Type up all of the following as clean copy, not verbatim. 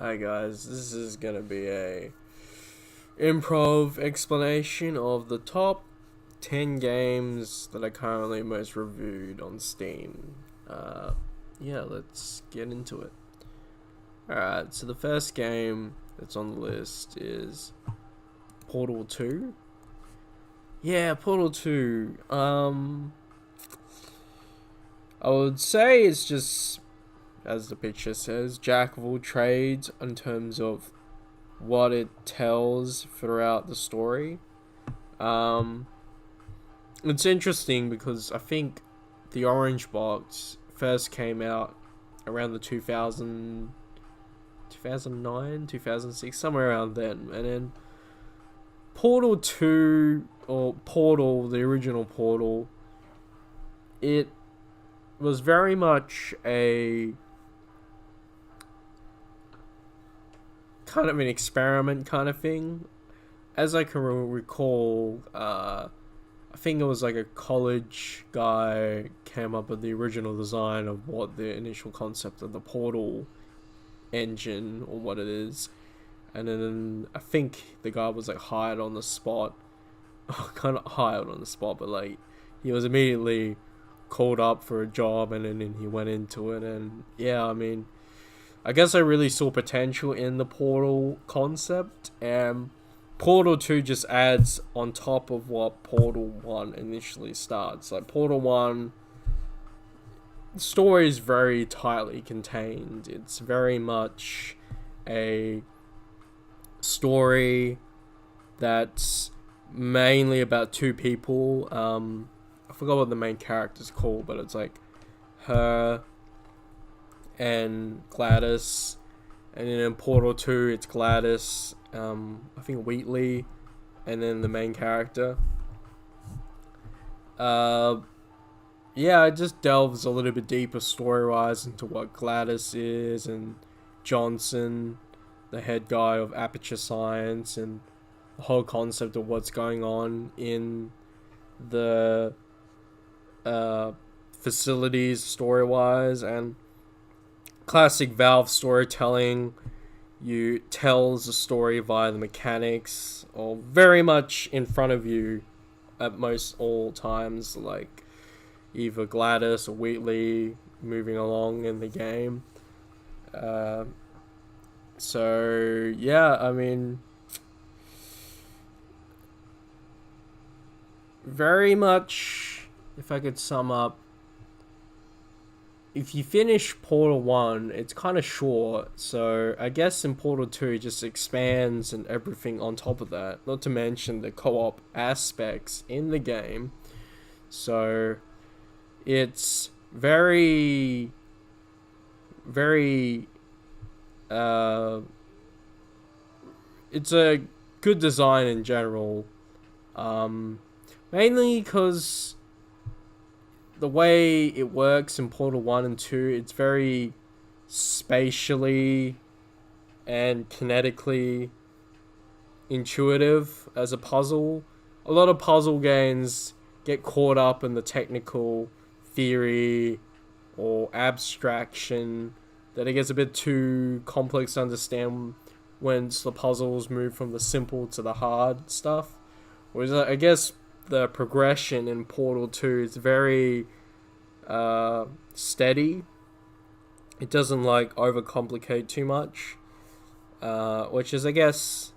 Hi guys, this is gonna be a improv explanation of the top 10 games that are currently most reviewed on Steam. Yeah, let's get into it. Alright, so the first game that's on the list is Portal 2. Yeah, Portal 2. I would say it's just, as the picture says, jack of all trades in terms of what it tells throughout the story. Um, it's interesting because I think the Orange Box first came out around the 2009, 2006, somewhere around then. And then Portal 2, or Portal, the original Portal, it was very much a kind of an experiment kind of thing. As I can recall, I think it was like a college guy came up with the original design of what the initial concept of the Portal engine or what it is, and then I think the guy was like hired on the spot, kind of hired on the spot, but like he was immediately called up for a job, and then he went into it, and yeah, I mean, I guess I really saw potential in the Portal concept, and Portal 2 just adds on top of what Portal 1 initially starts. Like, Portal 1, the story is very tightly contained. It's very much a story that's mainly about two people. I forgot what the main character's called, but it's like her and Gladys. And then in Portal 2, it's Gladys, I think Wheatley, and then the main character. Uh, yeah, it just delves a little bit deeper story-wise into what Gladys is, and Johnson, the head guy of Aperture Science, and the whole concept of what's going on in the uh, facilities story-wise, and classic Valve storytelling. You tells the story via the mechanics, or very much in front of you at most all times, like either Gladys or Wheatley moving along in the game. Uh, so yeah, I mean, very much. If I could sum up, if you finish Portal 1, it's kind of short, so I guess in Portal 2 it just expands and everything on top of that, not to mention the co-op aspects in the game. So it's very, very, uh, it's a good design in general, um, mainly because the way it works in Portal 1 and 2, it's very spatially and kinetically intuitive as a puzzle. A lot of puzzle games get caught up in the technical theory or abstraction that it gets a bit too complex to understand once the puzzles move from the simple to the hard stuff. Whereas I guess the progression in Portal 2 is very steady. It doesn't like overcomplicate too much, which is, I guess,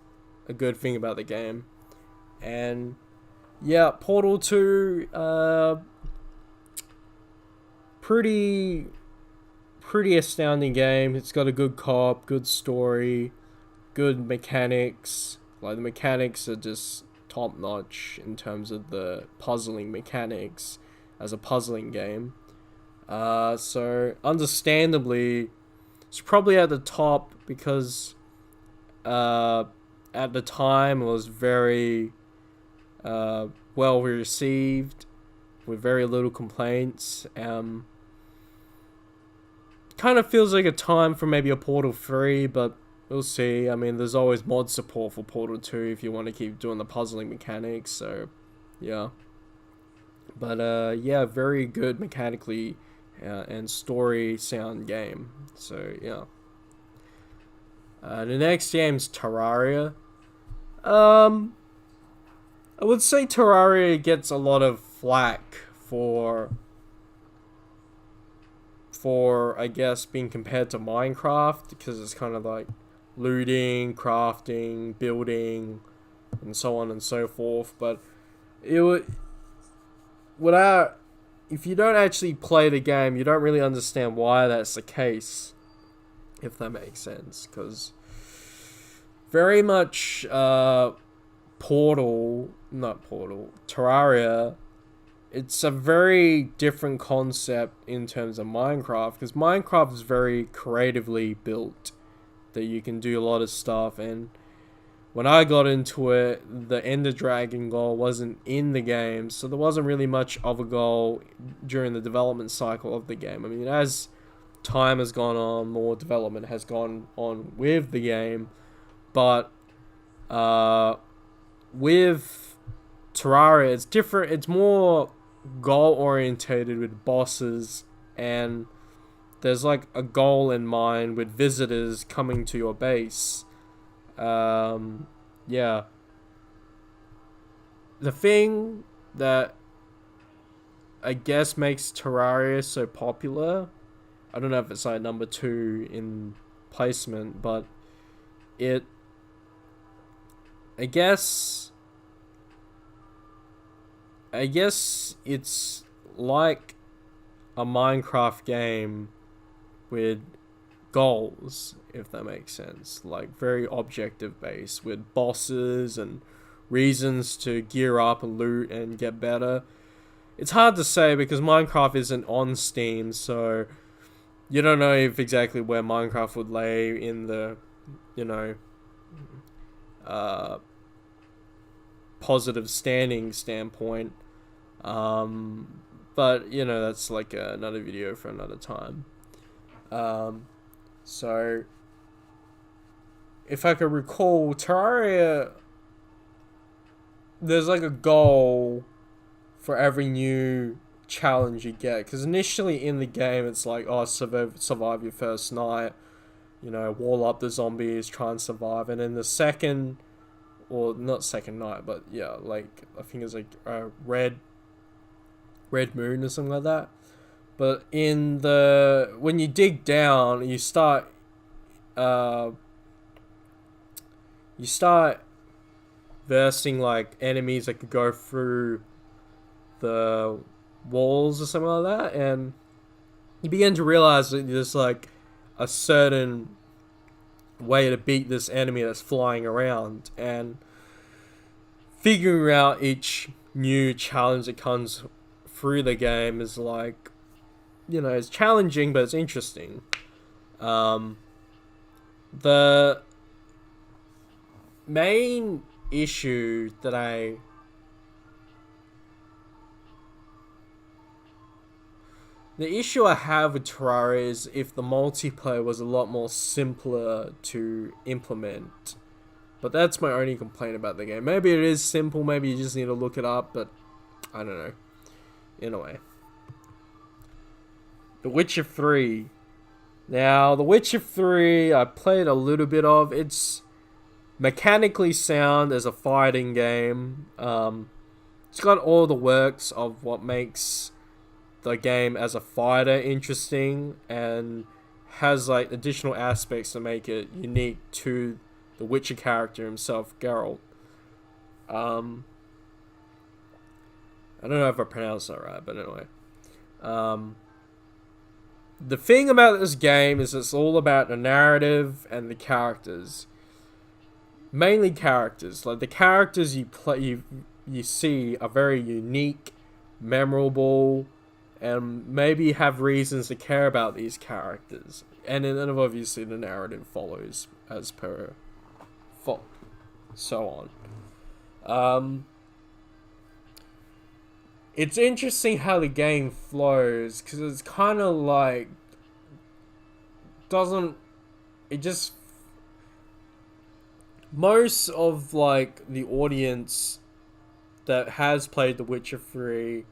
a good thing about the game. And yeah, Portal 2, pretty pretty astounding game. It's got a good co-op, good story, good mechanics. Like, the mechanics are just top notch in terms of the puzzling mechanics as a puzzling game. So understandably, it's probably at the top because uh, at the time it was very well received with very little complaints. Kind of feels like a time for maybe a Portal 3, but we'll see. I mean, there's always mod support for Portal 2 if you want to keep doing the puzzling mechanics, so yeah. But yeah, very good mechanically and story sound game. So yeah. The next game's Terraria. Um, I would say Terraria gets a lot of flack for I guess being compared to Minecraft because it's kind of like looting, crafting, building, and so on and so forth. But it would without if you don't actually play the game, you don't really understand why that's the case. If that makes sense, because very much Terraria, it's a very different concept in terms of Minecraft because Minecraft is very creatively built that you can do a lot of stuff. And when I got into it, the Ender Dragon goal wasn't in the game, so there wasn't really much of a goal during the development cycle of the game. I mean, as time has gone on, more development has gone on with the game, but with Terraria, it's different. It's more goal orientated with bosses, and there's like a goal in mind with visitors coming to your base. Yeah. The thing that I guess makes Terraria so popular, I don't know if it's like number 2 in placement, but it, I guess it's like a Minecraft game with goals, if that makes sense. Like very objective based with bosses and reasons to gear up and loot and get better. It's hard to say because Minecraft isn't on Steam, so you don't know if exactly where Minecraft would lay in the, you know, positive standing standpoint. But you know, that's like another video for another time. So if I could recall, Terraria, there's like a goal for every new challenge you get, because initially in the game it's like, oh, survive your first night, you know, wall up the zombies, try and survive, and then the second, or not second night, but yeah, like I think it's like red moon or something like that. But in the, when you dig down, you start versing like enemies that could go through the walls or something like that, and you begin to realize that there's like a certain way to beat this enemy that's flying around, and figuring out each new challenge that comes through the game is like, you know, it's challenging, but it's interesting. The main issue that the issue I have with Terraria is if the multiplayer was a lot more simpler to implement. But that's my only complaint about the game. Maybe it is simple, maybe you just need to look it up, but I don't know. Anyway. The Witcher 3. Now, The Witcher 3, I played a little bit of. It's mechanically sound as a fighting game. It's got all the works of what makes the game as a fighter interesting, and has like additional aspects to make it unique to the Witcher character himself, Geralt. I don't know if I pronounced that right, but anyway. The thing about this game is it's all about the narrative and the characters. Mainly characters. Like the characters you see are very unique, memorable, and maybe have reasons to care about these characters. And then obviously the narrative follows as per so on. It's interesting how the game flows, because it's kind of like most of like the audience that has played The Witcher 3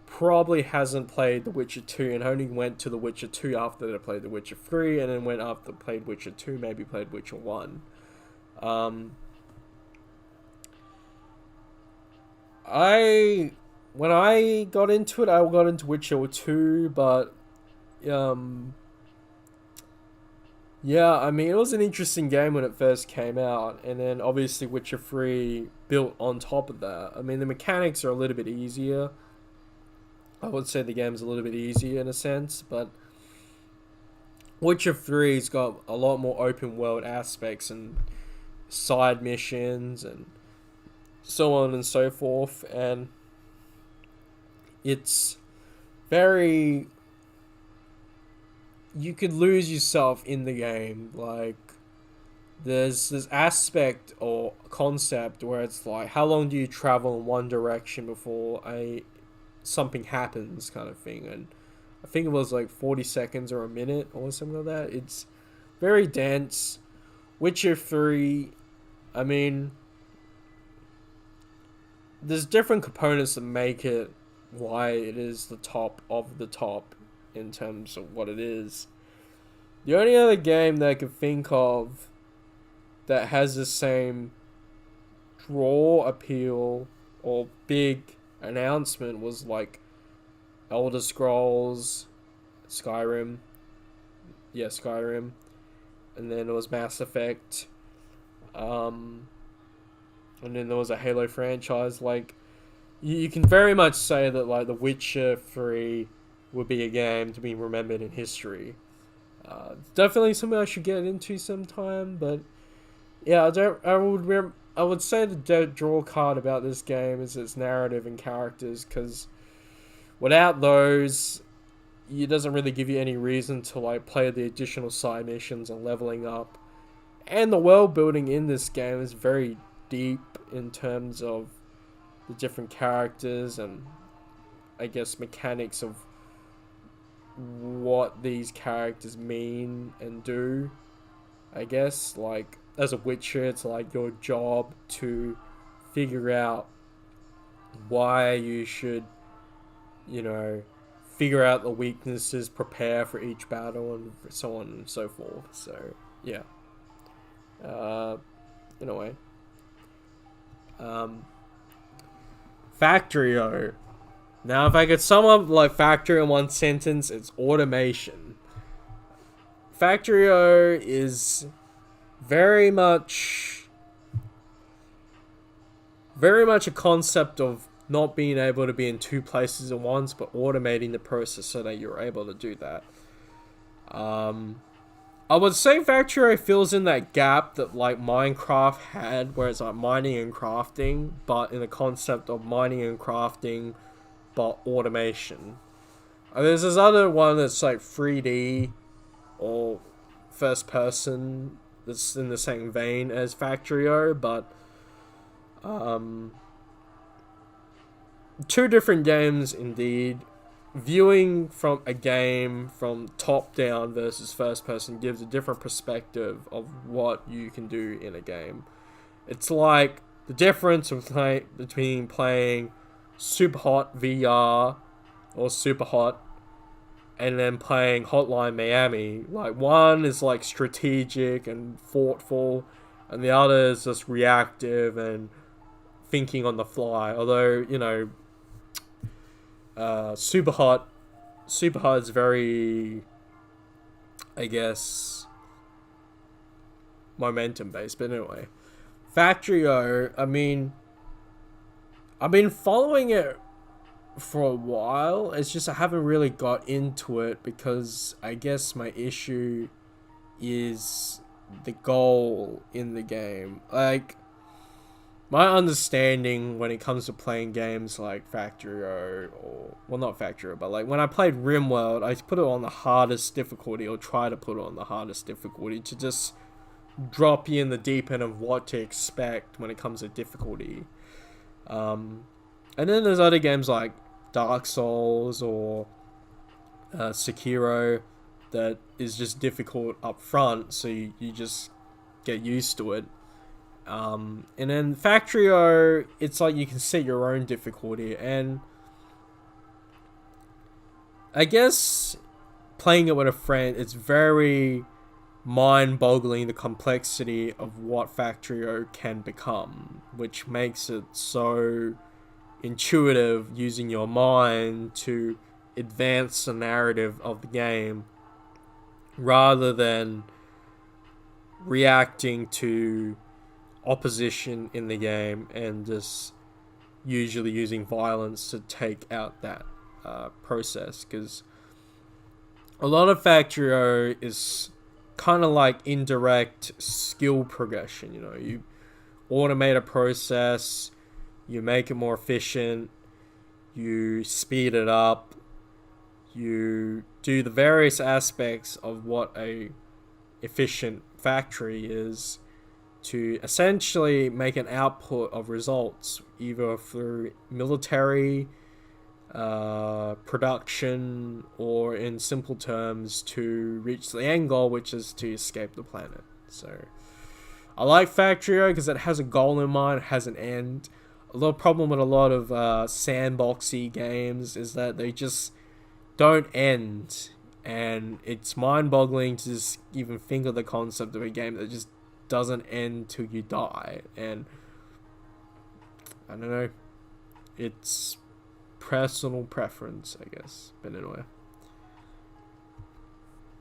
probably hasn't played The Witcher 2 and only went to The Witcher 2 after they played The Witcher 3, and then went after played Witcher 2, maybe played Witcher 1. Um, I when I got into it, I got into Witcher 2, but um, yeah, I mean, it was an interesting game when it first came out, and then obviously Witcher 3 built on top of that. I mean, the mechanics are a little bit easier. I would say the game's a little bit easier in a sense, but Witcher 3's got a lot more open world aspects and side missions and so on and so forth, and it's very, you could lose yourself in the game. Like, there's this aspect or concept where it's like, how long do you travel in one direction before something happens, kind of thing. And I think it was like 40 seconds or a minute or something like that. It's very dense. Witcher 3, I mean, there's different components that make it why it is the top of the top in terms of what it is. The only other game that I could think of that has the same draw appeal or big announcement was like Elder Scrolls, Skyrim. Yeah, Skyrim. And then there was Mass Effect. And then there was a Halo franchise. Like, you can very much say that like The Witcher 3 would be a game to be remembered in history. Definitely something I should get into sometime. But yeah, I would say the draw card about this game is its narrative and characters, because without those, it doesn't really give you any reason to like play the additional side missions and leveling up. And the world building in this game is very deep in terms of the different characters and I guess mechanics of what these characters mean and do. I guess like as a Witcher, it's like your job to figure out why you should, you know, figure out the weaknesses, prepare for each battle, and so on and so forth. So yeah, in a way. Factorio. Now, if I could sum up like Factorio in one sentence, it's automation. Factorio is very much a concept of not being able to be in two places at once, but automating the process so that you're able to do that. I would say Factorio fills in that gap that like Minecraft had, where it's like mining and crafting, but in the concept of mining and crafting, but automation. There's this other one that's like 3D or first person that's in the same vein as Factorio, but two different games indeed. Viewing from a game from top down versus first person gives a different perspective of what you can do in a game. It's like the difference between playing Superhot VR or Superhot and then playing Hotline Miami. Like, one is like strategic and thoughtful, and the other is just reactive and thinking on the fly. Although, you know, Superhot is very, I guess, momentum based. But anyway, Factorio, I mean, I've been following it for a while. It's just I haven't really got into it because I guess my issue is the goal in the game. Like, my understanding when it comes to playing games like Factorio, or, well, not Factorio, but like when I played RimWorld, I put it on the hardest difficulty, or try to put it on the hardest difficulty to just drop you in the deep end of what to expect when it comes to difficulty. And then there's other games like Dark Souls or Sekiro that is just difficult up front, so you just get used to it. And then Factorio, it's like you can set your own difficulty, and I guess playing it with a friend, it's very mind-boggling the complexity of what Factorio can become, which makes it so intuitive using your mind to advance the narrative of the game rather than reacting to opposition in the game and just usually using violence to take out that process, because a lot of Factorio is kind of like indirect skill progression. You know, you automate a process, you make it more efficient, you speed it up, you do the various aspects of what a efficient factory is to essentially make an output of results, either through military production, or in simple terms, to reach the end goal, which is to escape the planet. So I like Factorio because it has a goal in mind, it has an end. A lot of problem with a lot of sandboxy games is that they just don't end, and it's mind-boggling to just even think of the concept of a game that just doesn't end till you die. And I don't know, it's personal preference, I guess. But anyway,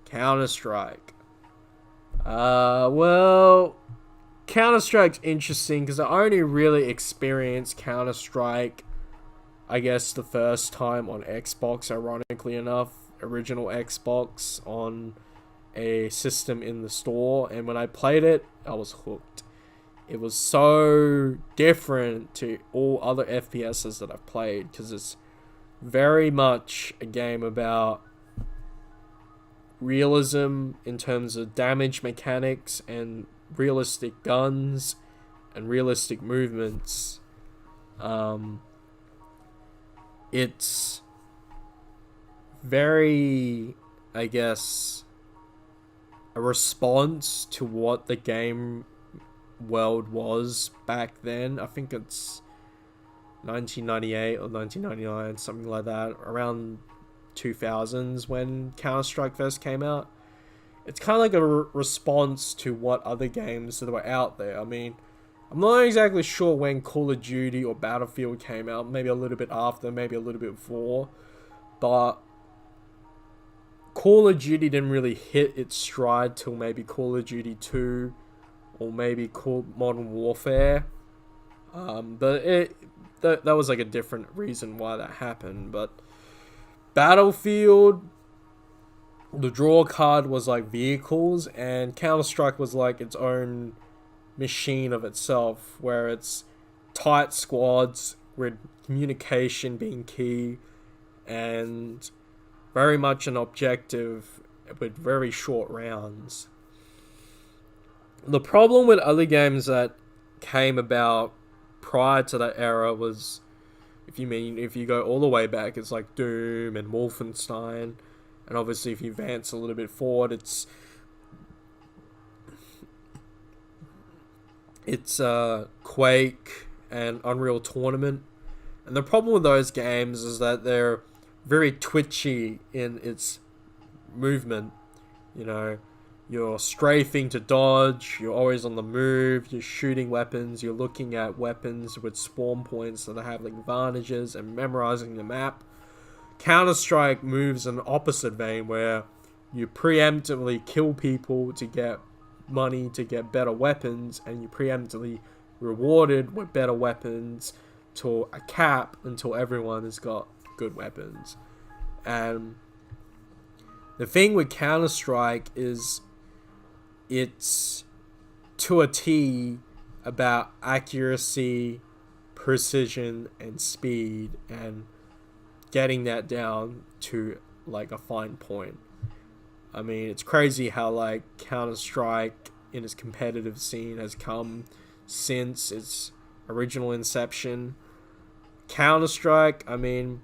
Counter-Strike. Well, Counter-Strike's interesting because I only really experienced Counter-Strike, I guess, the first time on Xbox, ironically enough. Original Xbox on a system in the store, and when I played it, I was hooked. It was so different to all other FPSs that I've played because it's very much a game about realism in terms of damage mechanics and realistic guns and realistic movements. It's very, I guess, a response to what the game world was back then. I think it's 1998 or 1999, something like that, around 2000s when Counter-Strike first came out. It's kind of like a response to what other games that were out there. I mean, I'm not exactly sure when Call of Duty or Battlefield came out, maybe a little bit after, maybe a little bit before, but Call of Duty didn't really hit its stride till maybe Call of Duty 2 or maybe Modern Warfare. But that was like a different reason why that happened. But Battlefield, the draw card was like vehicles, and Counter-Strike was like its own machine of itself, where it's tight squads with communication being key and very much an objective with very short rounds. The problem with other games that came about prior to that era was, if you go all the way back, it's like Doom and Wolfenstein, and obviously if you advance a little bit forward, it's Quake and Unreal Tournament. And the problem with those games is that they're very twitchy in its movement. You know, you're strafing to dodge, you're always on the move, you're shooting weapons, you're looking at weapons with spawn points that have like advantages and memorizing the map. Counter-Strike moves in an opposite vein where you preemptively kill people to get money, to get better weapons, and you preemptively rewarded with better weapons to a cap until everyone has got good weapons. And the thing with Counter-Strike is it's to a T about accuracy, precision, and speed, and getting that down to like a fine point. I mean, it's crazy how like Counter-Strike in its competitive scene has come since its original inception. Counter-Strike, I mean,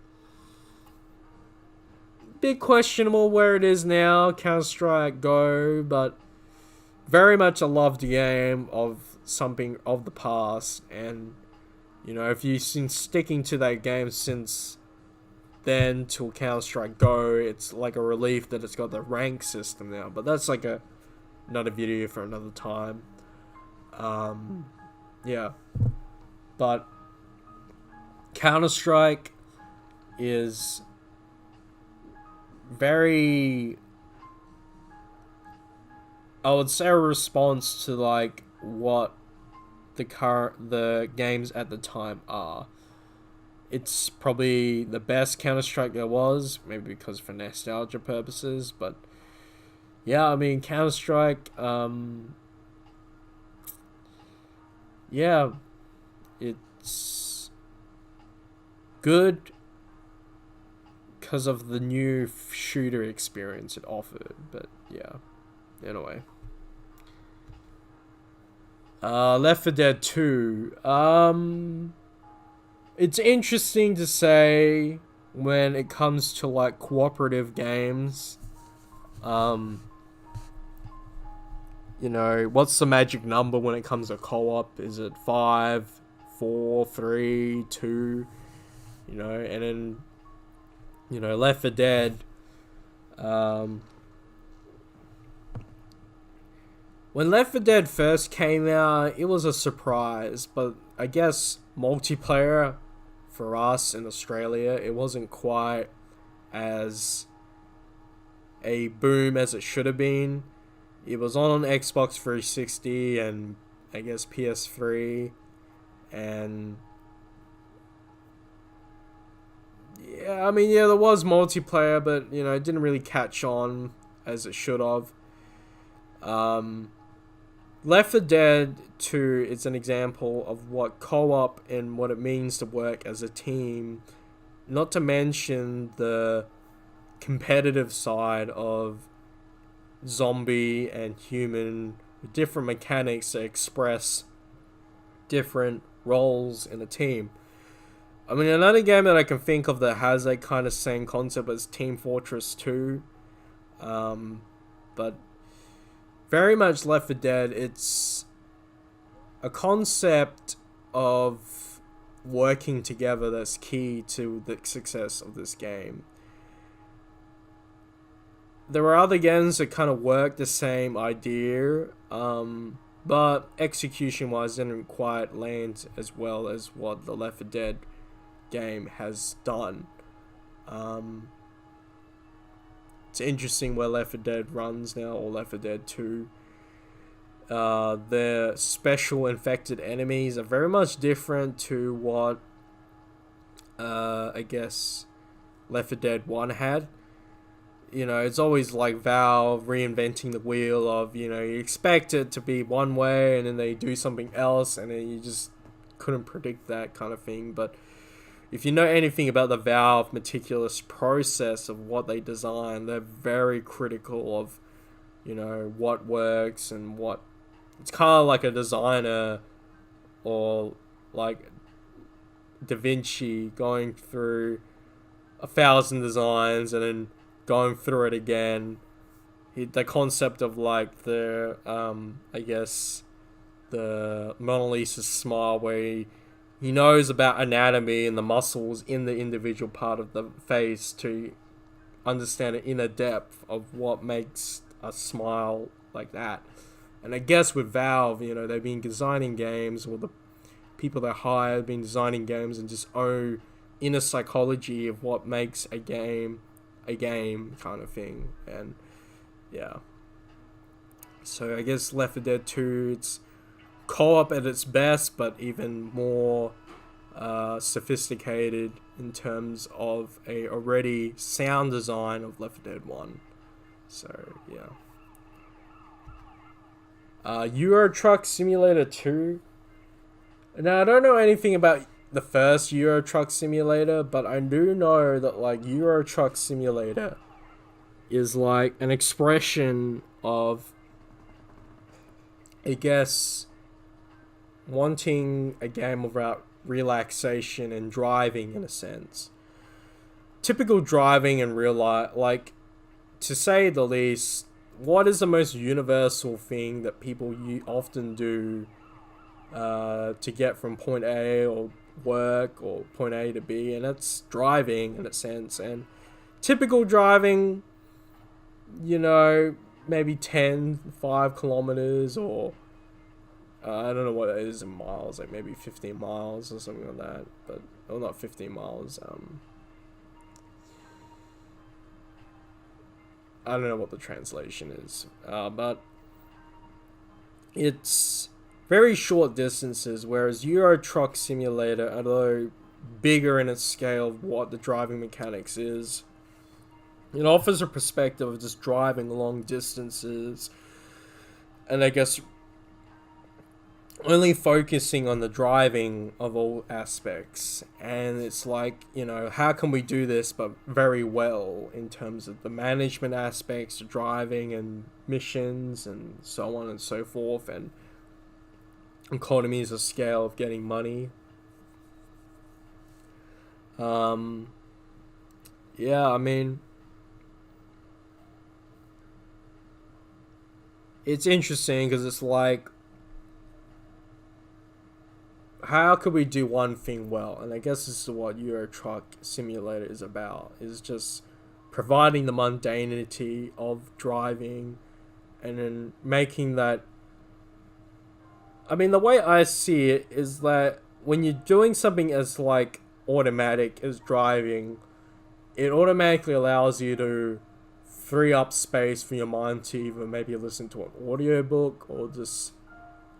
bit questionable where it is now, Counter-Strike Go, but very much a loved game of something of the past. And, you know, if you've been sticking to that game since then till Counter-Strike Go, it's like a relief that it's got the rank system now. But that's like another video for another time. Yeah. But Counter-Strike is very, I would say, a response to like what the games at the time are. It's probably the best Counter-Strike there was, maybe because for nostalgia purposes, but yeah, I mean, Counter-Strike, yeah, it's good because of the new shooter experience it offered, but yeah, anyway. Left 4 Dead 2, it's interesting to say when it comes to like cooperative games, you know, what's the magic number when it comes to co-op? Is it 5, 4, 3, 2? You know, and then, you know, Left 4 Dead, when Left 4 Dead first came out, it was a surprise, but I guess multiplayer for us in Australia, it wasn't quite as a boom as it should have been. It was on Xbox 360 and I guess PS3, and yeah, I mean, yeah, there was multiplayer, but you know, it didn't really catch on as it should have. Left 4 Dead 2 is an example of what co-op and what it means to work as a team, not to mention the competitive side of zombie and human with different mechanics that express different roles in a team. I mean, another game that I can think of that has that kind of same concept is Team Fortress 2. But very much Left 4 Dead, it's a concept of working together that's key to the success of this game. There are other games that kind of work the same idea, but execution-wise didn't quite land as well as what the Left 4 Dead game has done. It's interesting where Left 4 Dead runs now, or Left 4 Dead 2. The special infected enemies are very much different to what I guess Left 4 Dead 1 had. You know, it's always like Valve reinventing the wheel of, you know, you expect it to be one way and then they do something else and then you just couldn't predict that kind of thing. But if you know anything about the Valve meticulous process of what they design, they're very critical of, you know, what works and what... It's kind of like a designer or like Da Vinci going through 1,000 designs and then going through it again. The concept of like the, I guess, the Mona Lisa smile where he knows about anatomy and the muscles in the individual part of the face to understand the inner depth of what makes a smile like that. And I guess with Valve, you know, they've been designing games, or the people they hire have been designing games and just own inner psychology of what makes a game kind of thing. And yeah. So I guess Left 4 Dead 2, it's co-op at its best, but even more sophisticated in terms of a already sound design of Left 4 Dead 1. So yeah. Euro Truck Simulator 2. Now, I don't know anything about the first Euro Truck Simulator, but I do know that like Euro Truck Simulator is like an expression of, I guess, wanting a game about relaxation and driving in a sense. Typical driving in real life, like, to say the least, what is the most universal thing that people often do to get from point A or work or point A to B, and that's driving in a sense. And typical driving, you know, maybe 5 kilometers, or I don't know what it is in miles, like maybe 15 miles or something like that. But, well, not 15 miles. I don't know what the translation is. But it's very short distances, whereas Euro Truck Simulator, although bigger in its scale of what the driving mechanics is, it offers a perspective of just driving long distances, and I guess only focusing on the driving of all aspects. And it's like, you know, how can we do this but very well in terms of the management aspects of driving and missions and so on and so forth, and economies of scale of getting money. Yeah, I mean, it's interesting because it's like, how could we do one thing well? And I guess this is what Euro Truck Simulator is about, is just providing the mundanity of driving and then making that, I mean, the way I see it is that when you're doing something as like automatic as driving, it automatically allows you to free up space for your mind to either maybe listen to an audiobook or just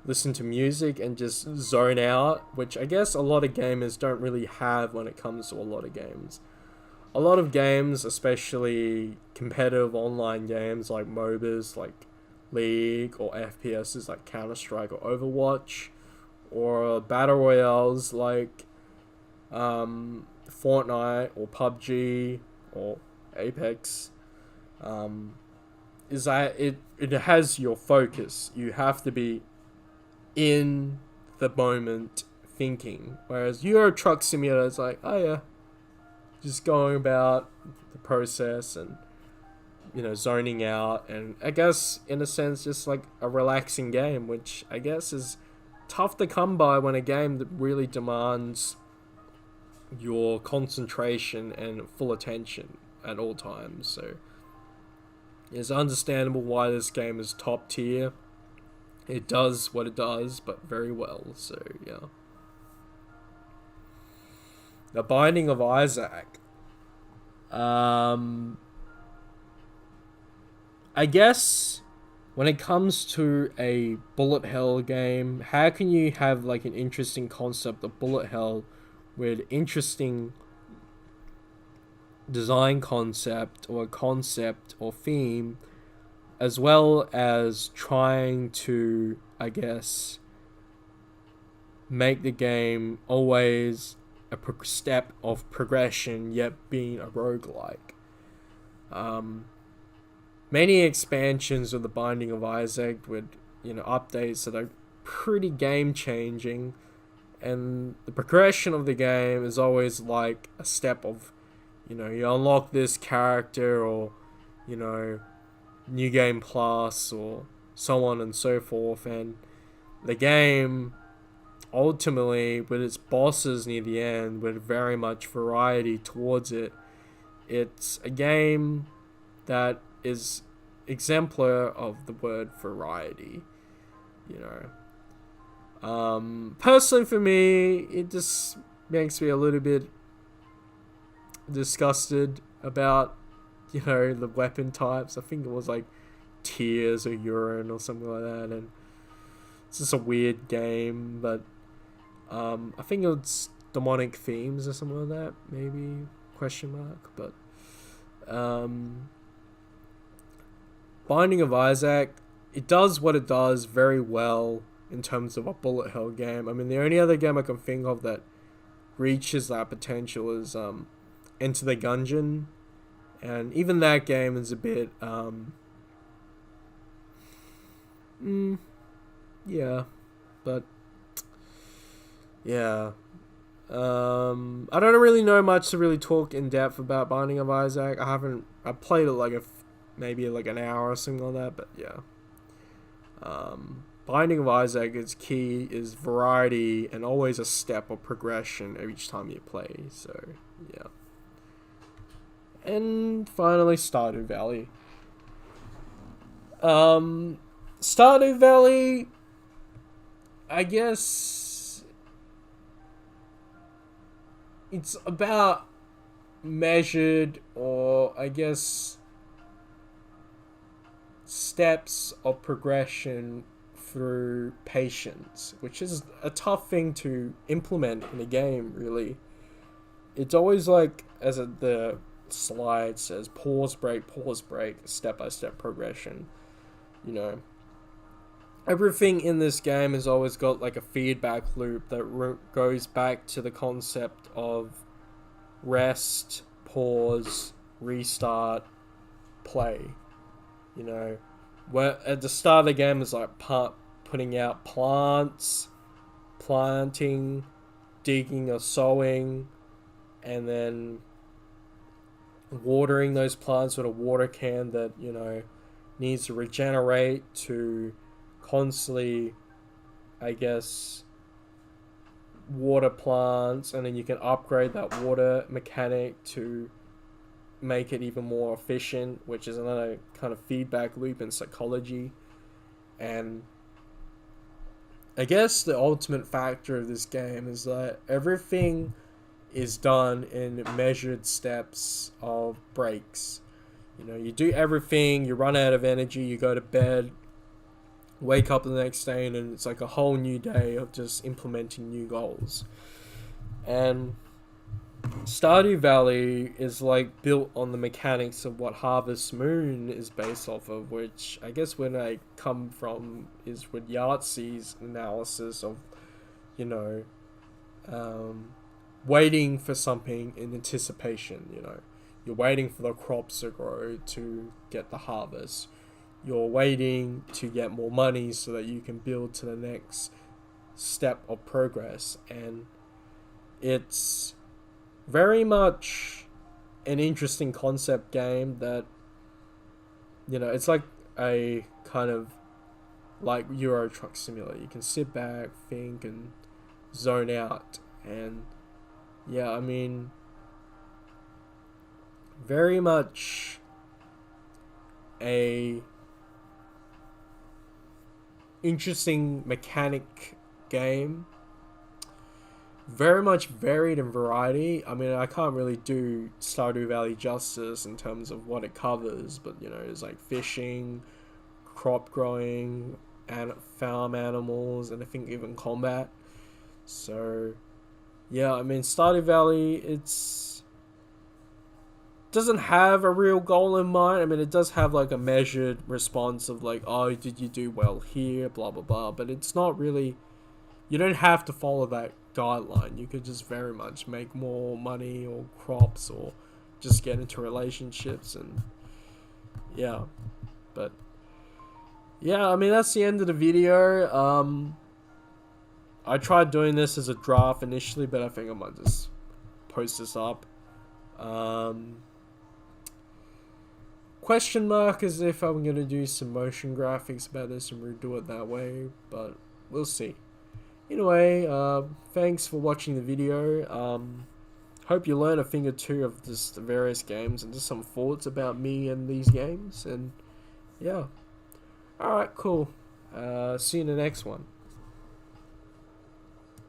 listen to music and just zone out, which I guess a lot of gamers don't really have when it comes to a lot of games. A lot of games, especially competitive online games like MOBAs, like League, or FPSs like Counter-Strike or Overwatch, or battle royales like Fortnite or PUBG or Apex, is that it has your focus. You have to be in the moment thinking, whereas Euro Truck Simulator is like, oh yeah, just going about the process and, you know, zoning out, and I guess in a sense just like a relaxing game, which I guess is tough to come by when a game that really demands your concentration and full attention at all times. So it's understandable why this game is top tier. It does what it does, but very well. So yeah. The Binding of Isaac. I guess when it comes to a bullet hell game, how can you have like an interesting concept of bullet hell with interesting design concept or theme, as well as trying to, I guess, make the game always a step of progression, yet being a roguelike. Many expansions of The Binding of Isaac with, you know, updates that are pretty game changing, and the progression of the game is always like a step of, you know, you unlock this character, or, you know, New Game Plus, or so on and so forth. And the game, ultimately, with its bosses near the end, with very much variety towards it, it's a game that is exemplar of the word variety, you know. Personally for me, it just makes me a little bit disgusted about, you know, the weapon types. I think it was like tears or urine or something like that, and it's just a weird game. But I think it's demonic themes or something like that, maybe, question mark. But Binding of Isaac, it does what it does very well in terms of a bullet hell game. I mean, the only other game I can think of that reaches that potential is Enter the Gungeon, and even that game is a bit yeah, but yeah, I don't really know much to really talk in depth about Binding of Isaac. I played it like maybe like an hour or something like that, but yeah. Binding of Isaac is key, is variety, and always a step of progression each time you play. So, yeah. And finally, Stardew Valley. Stardew Valley, I guess it's about measured, or I guess steps of progression through patience, which is a tough thing to implement in a game, really. It's always like, as the slide says, pause, break, step by step progression. You know, everything in this game has always got like a feedback loop that goes back to the concept of rest, pause, restart, play. You know, where at the start of the game is like putting out plants, planting, digging or sowing, and then watering those plants with a water can that, you know, needs to regenerate, to constantly, I guess, water plants, and then you can upgrade that water mechanic to make it even more efficient, which is another kind of feedback loop in psychology. And I guess the ultimate factor of this game is that everything is done in measured steps of breaks. You know, you do everything, you run out of energy, you go to bed, wake up the next day, and it's like a whole new day of just implementing new goals. And Stardew Valley is like built on the mechanics of what Harvest Moon is based off of, which I guess when I come from is with Yahtzee's analysis of, you know, waiting for something in anticipation. You know, you're waiting for the crops to grow to get the harvest. You're waiting to get more money so that you can build to the next step of progress. And it's very much an interesting concept game that, you know, it's like a kind of like Euro Truck Simulator. You can sit back, think, and zone out. And yeah, I mean, very much a interesting mechanic game. Very much varied in variety. I mean, I can't really do Stardew Valley justice in terms of what it covers, but, you know, there's like fishing, crop growing, and farm animals, and I think even combat. So, yeah, I mean, Stardew Valley, it's doesn't have a real goal in mind. I mean, it does have like a measured response of like, oh, did you do well here, blah blah blah, but it's not really, you don't have to follow that guideline. You could just very much make more money or crops, or just get into relationships. And yeah, but yeah, I mean, that's the end of the video. I tried doing this as a draft initially, but I think I might just post this up. Question mark is if I'm going to do some motion graphics about this and redo it that way, but we'll see. Anyway, thanks for watching the video. Hope you learn a thing or two of just the various games and just some thoughts about me and these games. And yeah. Alright, cool. See you in the next one.